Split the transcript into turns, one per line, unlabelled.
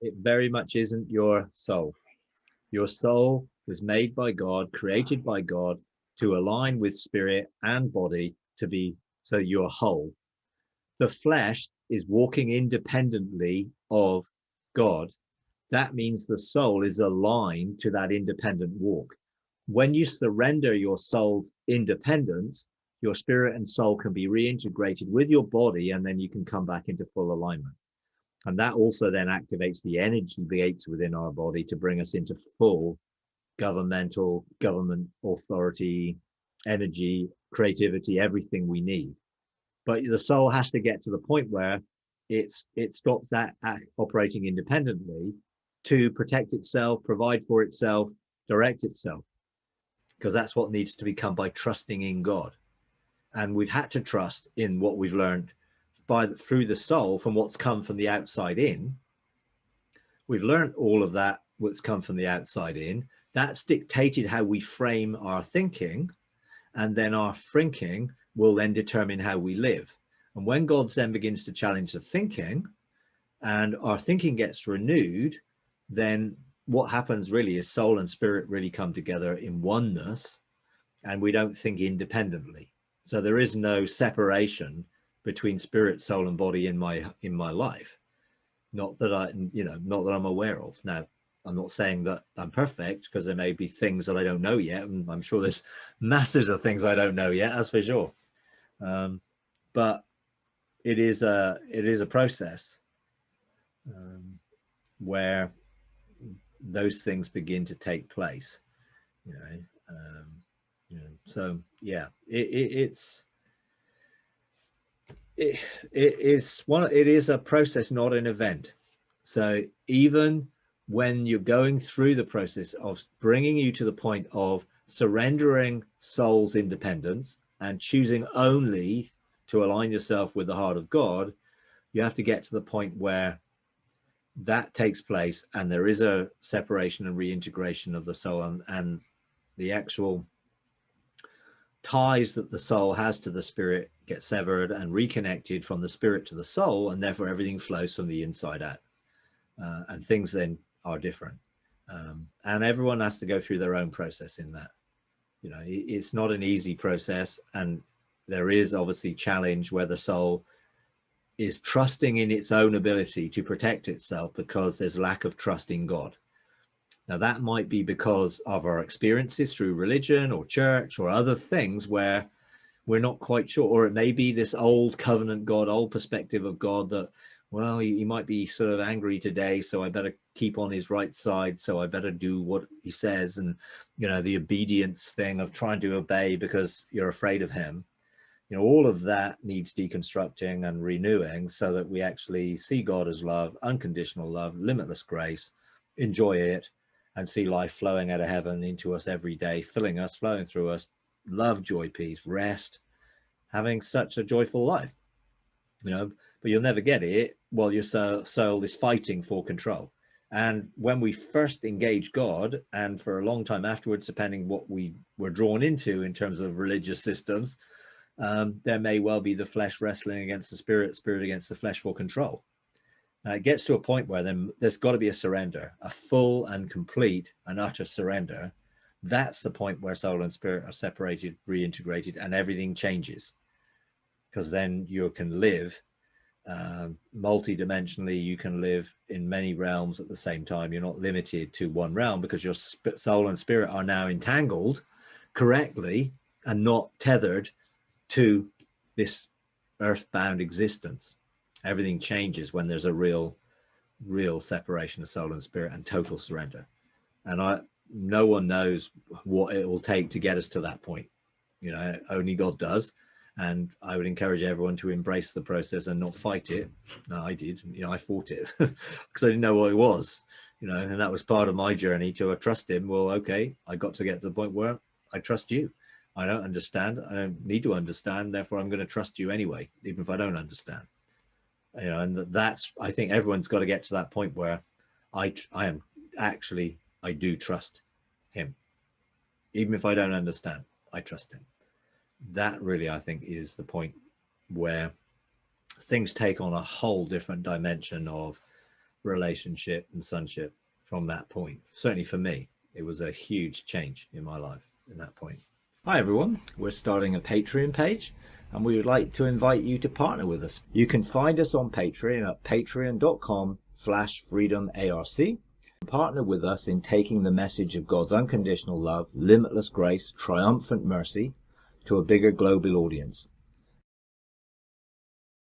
it very much isn't your soul. Your soul was made by God, created by God to align with spirit and body to be so you're whole. The flesh is walking independently of God. That means the soul is aligned to that independent walk. When you surrender your soul's independence, your spirit and soul can be reintegrated with your body, and then you can come back into full alignment. And that also then activates the energy gates within our body to bring us into full governmental, government authority, energy, creativity, everything we need. But the soul has to get to the point where it stops that operating independently to protect itself, provide for itself, direct itself, because that's what needs to become by trusting in God. And we've had to trust in what we've learned through the soul from what's come from the outside in. We've learned all of that, what's come from the outside in. That's dictated how we frame our thinking, and then our thinking will then determine how we live. And when God then begins to challenge the thinking and our thinking gets renewed, then what happens really is soul and spirit really come together in oneness, and we don't think independently. So there is no separation between spirit, soul, and body in my life. Not that I'm aware of. Now, I'm not saying that I'm perfect, because there may be things that I don't know yet, and I'm sure there's masses of things I don't know yet, that's for sure. But it is a process where those things begin to take place. So yeah, it is a process, not an event. So even when you're going through the process of bringing you to the point of surrendering soul's independence and choosing only to align yourself with the heart of God, you have to get to the point where that takes place and there is a separation and reintegration of the soul, and the actual ties that the soul has to the spirit get severed and reconnected from the spirit to the soul, and therefore everything flows from the inside out, and things then are different, and everyone has to go through their own process in that. It's not an easy process, and there is obviously challenge where the soul is trusting in its own ability to protect itself because there's lack of trust in God. Now, that might be because of our experiences through religion or church or other things where we're not quite sure, or it may be this old covenant God, old perspective of God that, well, he might be sort of angry today, so I better keep on his right side, so I better do what he says, and the obedience thing of trying to obey because you're afraid of him. All of that needs deconstructing and renewing so that we actually see God as love, unconditional love, limitless grace, enjoy it, and see life flowing out of heaven into us every day, filling us, flowing through us, love, joy, peace, rest, having such a joyful life. But you'll never get it while your soul is fighting for control. And when we first engage God, and for a long time afterwards, depending what we were drawn into in terms of religious systems, there may well be the flesh wrestling against the spirit, spirit against the flesh for control. It gets to a point where then there's got to be a surrender, a full and complete and utter surrender. That's the point where soul and spirit are separated, reintegrated, and everything changes. Because then you can live multi-dimensionally, you can live in many realms at the same time. You're not limited to one realm because your soul and spirit are now entangled correctly and not tethered to this earthbound existence. Everything changes when there's a real separation of soul and spirit and total surrender. And no one knows what it will take to get us to that point. Only God does. And I would encourage everyone to embrace the process and not fight it. No, I did. I fought it because I didn't know what it was. And that was part of my journey to trust him. Well, okay, I got to get to the point where I trust you. I don't understand. I don't need to understand. Therefore, I'm going to trust you anyway, even if I don't understand. And that's, I think everyone's got to get to that point where I do trust him. Even if I don't understand, I trust him. That really, I think, is the point where things take on a whole different dimension of relationship and sonship from that point. Certainly for me, it was a huge change in my life in that point. Hi everyone, we're starting a Patreon page and we would like to invite you to partner with us. You can find us on Patreon at patreon.com/freedomarc. Partner with us in taking the message of God's unconditional love, limitless grace, triumphant mercy to a bigger global audience.